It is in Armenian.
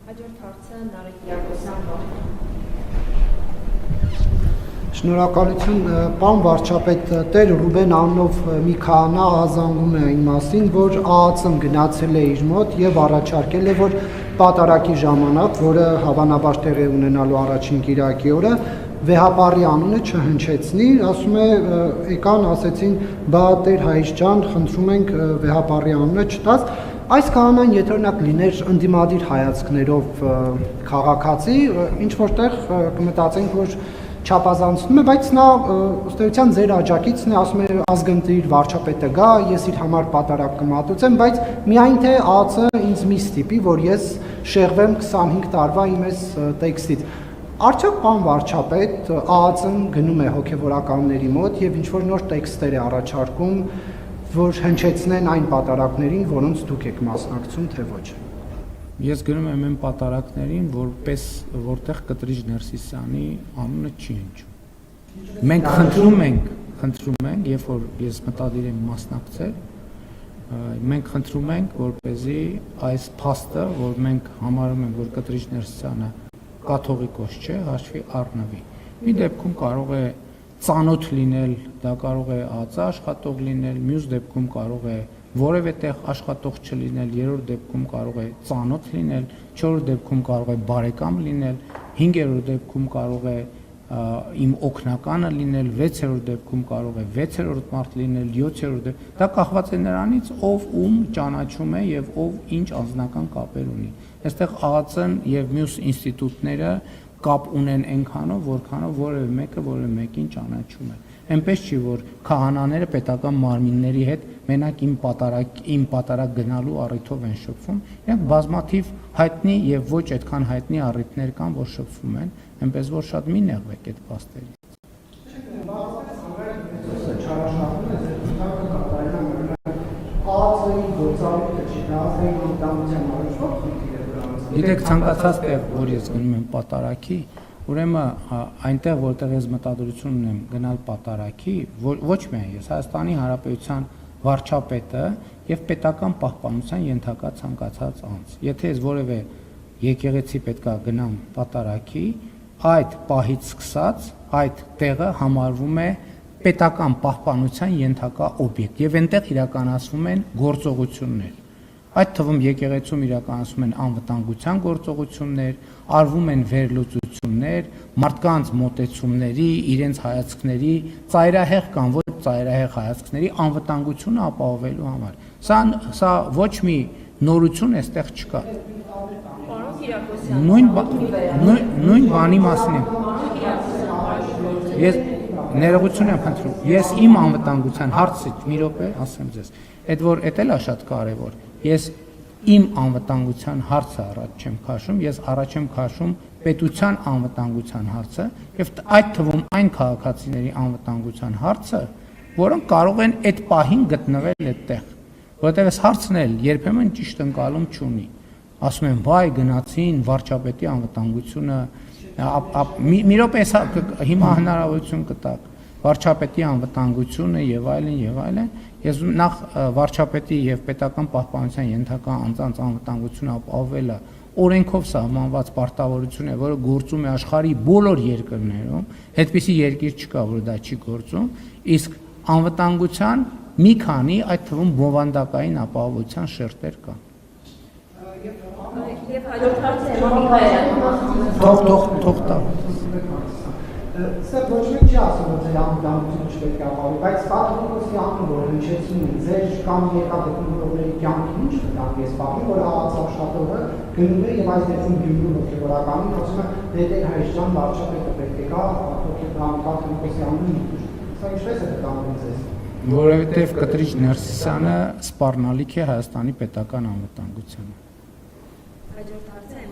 Հաջորդ հարցը Նարեկ Յակոսյան Վահան։ Շնորհակալություն, պարոն վարչապետ, Տեր Ռուբեն անունով մի քահանա ահազանգում է այն մասին, որ ԱԱՑ-ն գնացել է իր մոտ եւ առաջարկել է, որ պատարակի ժամանակ, որը հավանաբար տեղի ունենալու առաջին կիրակի օրը, վեհապարի անունը չհնչեցնի, ասում է, եկան, ասեցին, բա Տեր Հայր ջան, խնդրում ենք վեհապարի անունը չտաս։ Այս քահանան եթե օրինակ լիներ ընդդիմադիր հայացքներով քաղաքացի, ինչ որտեղ կմտածենք, որ չափազանցնում է, բայց նա ըստ էության ձեր աջակիցն է, ասում է ազգընտիր վարչապետը գա, ես իր համար պատարակ կմատուցեմ, բայց միայն թե ԱԱՑ-ը ինձ մի ստիպի, որ ես շեղվեմ 25 տարվա իմ այս տեքստից։ Արդյոք պարոն վարչապետ, ԱԱՑ-ն գնում է հոգևորականների մոտ եւ ինչ որ նոր տեքստեր է առաջարկում, որ հնչեցնեն այն պատարակներին, որոնց դուք եք մասնակցում, թե ոչ։ Ես գնում եմ այն պատարակներին, որտեղ Կտրիչ Ներսիսյանի անունը չի հնչում։ Մենք խնդրում ենք, երբ որ ես մտադիր եմ մասնակցել, մենք խնդրում ենք, որպեսզի այս փաստը, որ մենք համարում ենք, որ Կտրիչ Ներսիսյանը կաթողիկոս չէ, հաշվի առնվի։ Մի դեպքում կարող է ծանոթ լինել, դա կարող է ԱԱՑ աշխատող լինել, մյուս դեպքում կարող է որևէ տեղ աշխատող չլինել, երրորդ դեպքում կարող է ծանոթ լինել, չորրորդ դեպքում կարող է բարեկամ լինել, հինգերորդ դեպքում կարող է իմ օգնականը լինել, վեցերորդ դեպքում կարող է վեցերորդ մարդ լինել, յոթերորդ դա կախված է նրանից, ով ում ճանաչում է եւ ով ինչ անձնական կապեր ունի։ Այստեղ ԱԱՑ-ն եւ մյուս ինստիտուտները կապ ունեն այնքանով, որքանով որևէ մեկին ճանաչում է։ Այնպես չի, որ քահանաները պետական մարմինների հետ մենակ իմ պատարակ գնալու առիթով են շփվում, իրենք բազմաթիվ հայտնի եւ ոչ այդքան հայտնի առիթներ կան, որ շփվում են, այնպես որ շատ մի նեղվեք այդ փաստերից։ Գիտեք, ցանկացած տեղ, որ ես գնում եմ պատարակի, ուրեմն այնտեղ, որտեղ ես մտադրություն ունեմ գնալ պատարակի, ոչ միայն ես, Հայաստանի Հանրապետության վարչապետը եւ պետական պահպանության ենթակա ցանկացած անձ։ Եթե ես որևէ եկեղեցի պետքա գնամ պատարակի, այդ պահից սկսած այդ տեղը համարվում է պետական պահպանության ենթակա օբյեկտ եւ այնտեղ իրականացվում են գործողություններ։ Այդ թվում եկեղեցում իրականացում են անվտանգության գործողություններ, արվում են վերլուծություններ, մարդկանց մոտեցումների, իրենց հայացքների, ծայրահեղ կամ ոչ ծայրահեղ հայացքների անվտանգությունը ապահովելու համար։ Սա ոչ մի նորություն այստեղ չկա։ Նույն բանի մասին եմ։ Ես ներողություն եմ խնդրում։ Ես իմ անվտանգության հարցը մի րոպե ասեմ ձեզ։ Այդ որ էդ էլ է շատ կարևոր։ Ես իմ անվտանգության հարցը առաջ չեմ քաշում, ես առաջ եմ քաշում պետության անվտանգության հարցը եւ այդ թվում այն քաղաքացիների անվտանգության հարցը, որոնք կարող են այդ պահին գտնվել այդտեղ, որովհետեւ այս հարցն էլ երբեմն ճիշտ ընկալում չունի։ Ասում են, վայ, գնացին վարչապետի անվտանգությունը, մի րոպե հիմա հնարավորություն կտակ վարչապետի անվտանգությունը եւ այլն, ես նախ վարչապետի եւ պետական պահպանության ենթակա անձանց անվտանգությունը ապահովելը օրենքով սահմանված պարտավորություն է, որը գործում է աշխարհի բոլոր երկրներում, այդպիսի երկիր չկա, որ դա չի գործում, իսկ անվտանգության մի քանի, այդ թվում բովանդակային ապահովության շերտեր կան։ Եվ հաջորդ հարցը թող տա։ Սա ոչ մեկ չի ասում, որ ձեր անվտանգությունը չպետք է ապահովի, բայց կաթողիկոսի անունը, որ հնչեցնում է, ձեր կամ երկա գտնվողների կյանքին ինչ կտակ ես պահում, որ ԱԱՑ աշխատողը գնում է եւ այս դեպքում Գյումրու հոգեվորականին ասում է, դե Տեր Հայր ջան, վարչապետը պետք է գա, կաթողիկոսի անունը միտուր։ Սա ինչպես է կտանգում ձեզ։ Որովհետեւ Կտրիչ Ներսիսյանը սպառնալիք է Հայաստանի պետական անվտանգությանը։ Հաջորդ հարցը